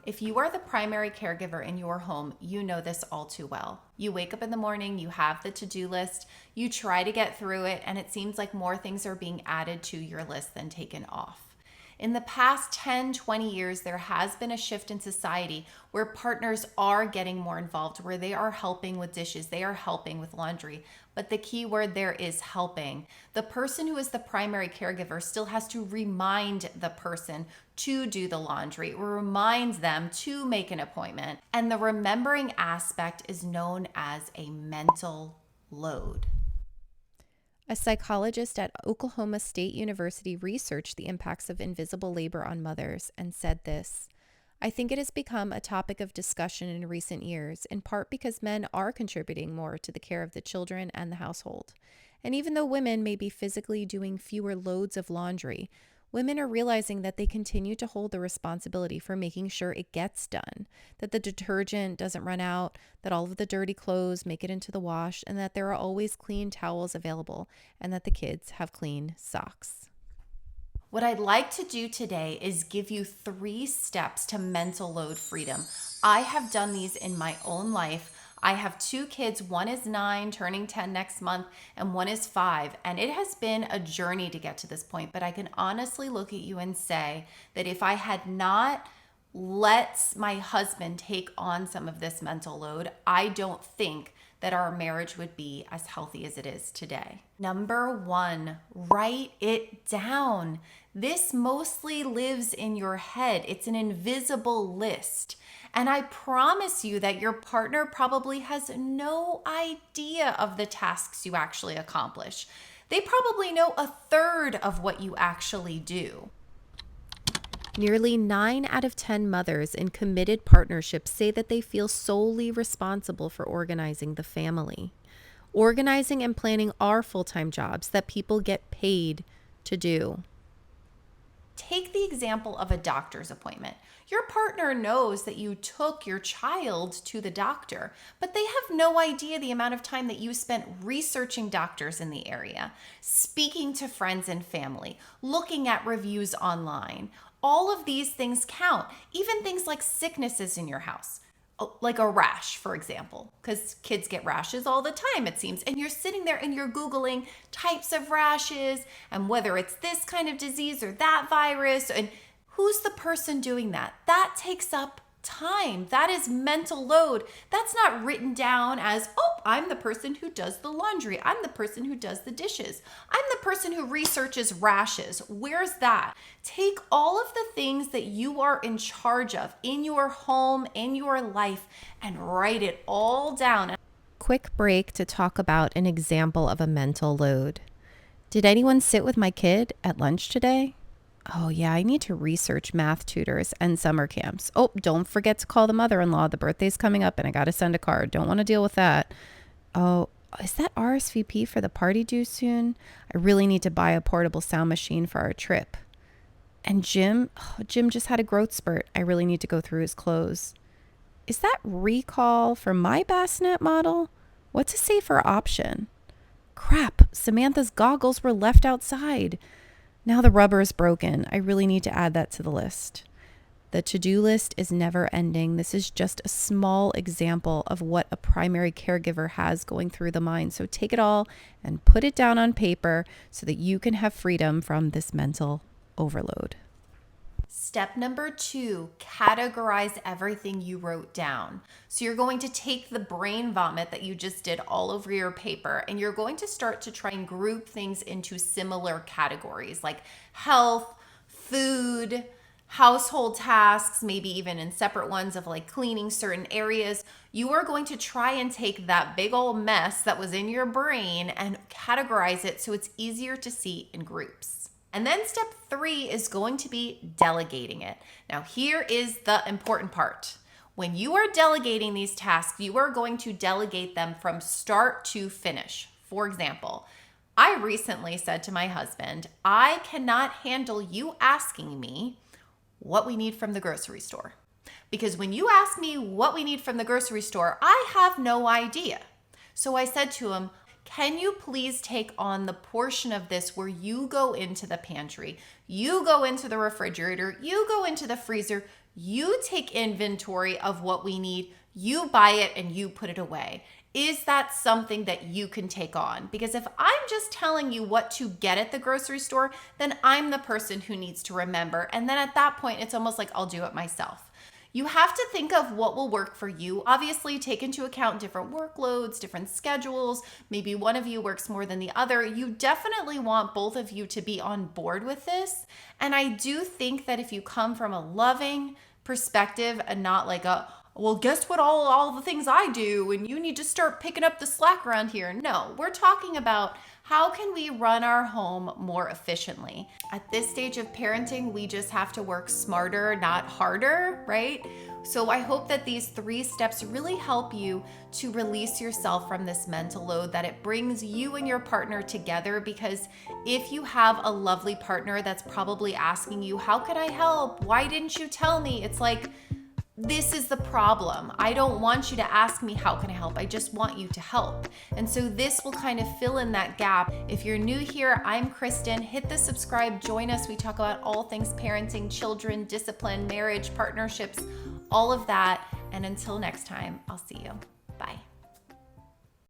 If you are the primary caregiver in your home, you know this all too well. You wake up in the morning, you have the to-do list, you try to get through it, and it seems like more things are being added to your list than taken off. In the past 10, 20 years, there has been a shift in society where partners are getting more involved, where they are helping with dishes, they are helping with laundry. But the key word there is helping. The person who is the primary caregiver still has to remind the person to do the laundry, remind them to make an appointment. And the remembering aspect is known as a mental load. A psychologist at Oklahoma State University researched the impacts of invisible labor on mothers and said this: I think it has become a topic of discussion in recent years, in part because men are contributing more to the care of the children and the household. And even though women may be physically doing fewer loads of laundry, women are realizing that they continue to hold the responsibility for making sure it gets done, that the detergent doesn't run out, that all of the dirty clothes make it into the wash, and that there are always clean towels available, and that the kids have clean socks. What I'd like to do today is give you 3 steps to mental load freedom. I have done these in my own life. I have 2 kids. One is 9, turning 10 next month, and one is 5. And it has been a journey to get to this point. But I can honestly look at you and say that if I had not let my husband take on some of this mental load, I don't think that our marriage would be as healthy as it is today. Number 1, write it down. This mostly lives in your head. It's an invisible list. And I promise you that your partner probably has no idea of the tasks you actually accomplish. They probably know 1/3 of what you actually do. Nearly 9 out of 10 mothers in committed partnerships say that they feel solely responsible for organizing the family. Organizing and planning are full-time jobs that people get paid to do. Take the example of a doctor's appointment. Your partner knows that you took your child to the doctor, but they have no idea the amount of time that you spent researching doctors in the area, speaking to friends and family, looking at reviews online. All of these things count, even things like sicknesses in your house. Like a rash, for example, because kids get rashes all the time, it seems. And you're sitting there and you're Googling types of rashes and whether it's this kind of disease or that virus. And who's the person doing that? That takes up time. That is mental load. That's not written down as, oh, I'm the person who does the laundry. I'm the person who does the dishes. I'm the person who researches rashes. Where's that? Take all of the things that you are in charge of in your home, in your life, and write it all down. Quick break to talk about an example of a mental load. Did anyone sit with my kid at lunch today? Oh yeah, I need to research math tutors and summer camps. Oh, don't forget to call the mother-in-law. The birthday's coming up and I got to send a card. Don't want to deal with that. Oh, is that RSVP for the party due soon? I really need to buy a portable sound machine for our trip. And Jim just had a growth spurt. I really need to go through his clothes. Is that recall for my bassinet model? What's a safer option? Crap, Samantha's goggles were left outside. Now the rubber is broken. I really need to add that to the list. The to-do list is never ending. This is just a small example of what a primary caregiver has going through the mind. So take it all and put it down on paper so that you can have freedom from this mental overload. Step number 2, categorize everything you wrote down. So you're going to take the brain vomit that you just did all over your paper and you're going to start to try and group things into similar categories like health, food, household tasks, maybe even in separate ones of like cleaning certain areas. You are going to try and take that big old mess that was in your brain and categorize it so it's easier to see in groups. And then step 3 is going to be delegating it. Now, here is the important part. When you are delegating these tasks, you are going to delegate them from start to finish. For example, I recently said to my husband, I cannot handle you asking me what we need from the grocery store. Because when you ask me what we need from the grocery store, I have no idea. So I said to him, Can you please take on the portion of this where you go into the pantry, you go into the refrigerator, you go into the freezer, you take inventory of what we need, you buy it and you put it away? Is that something that you can take on? Because if I'm just telling you what to get at the grocery store, then I'm the person who needs to remember. And then at that point, it's almost like I'll do it myself. You have to think of what will work for you. Obviously, take into account different workloads, different schedules. Maybe one of you works more than the other. You definitely want both of you to be on board with this. And I do think that if you come from a loving perspective and not like a, well, guess what, all the things I do, and you need to start picking up the slack around here. No, we're talking about how can we run our home more efficiently. At this stage of parenting, we just have to work smarter, not harder, right? So I hope that these 3 steps really help you to release yourself from this mental load, that it brings you and your partner together. Because if you have a lovely partner that's probably asking you, how can I help? Why didn't you tell me? It's like, this is the problem. I don't want you to ask me, how can I help? I just want you to help. And so this will kind of fill in that gap. If you're new here, I'm Kristen. Hit the subscribe, join us. We talk about all things parenting, children, discipline, marriage, partnerships, all of that. And until next time, I'll see you.